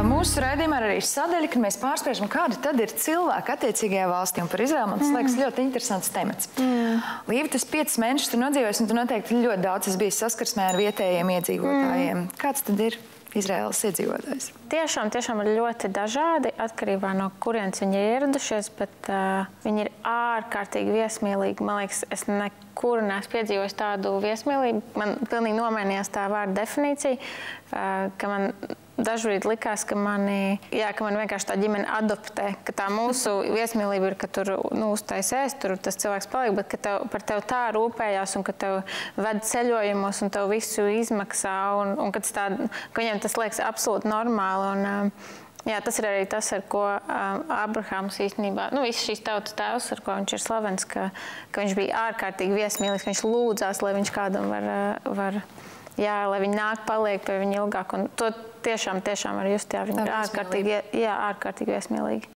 Mūsu raidījumā ir arī sadaļa, kad mēs pārspriežam, kādi tad ir cilvēki attiecīgajā valstī. Un par Izraelu man tas liekas ļoti interesants temats. Līva, tas 5 mēnešus tur nodzīvojis, un tu noteikti ļoti daudz esi bijis saskarsmē ar vietējiem iedzīvotājiem. Kāds tad ir Izraēlas iedzīvotājs? Tiešām ir ļoti dažādi, atkarībā no kurienes viņi ir ieradušies, bet viņi ir ārkārtīgi viesmīlīgi. Man liekas, es nekur neesmu piedzīvojis tādu viesmīlību. Man pilnīgi nomainījās tā vārda definīcija, ka man dažbrīd likās, ka mani vienkārši tā ģimene adoptē, ka tā mūsu viesmīlība ir, ka tur uztais ēst, tur tas cilvēks paliek, bet ka par tevi tā rūpējās un ka tev ved ceļojumos un tev visu izmaksā un ka viņiem tas liekas absolūti normāli. Un, tas ir arī tas, ar ko Abrahams īstenībā, viss šīs tautas tēvs, ar ko viņš ir slavens, ka viņš bija ārkārtīgi viesmīlīgs, ka viņš lūdzās, lai viņš kādam var lai viņi nāk, paliek pie viņa ilgāk. Un to tiešām var just, viņi ir ārkārtīgi viesmīlīgi.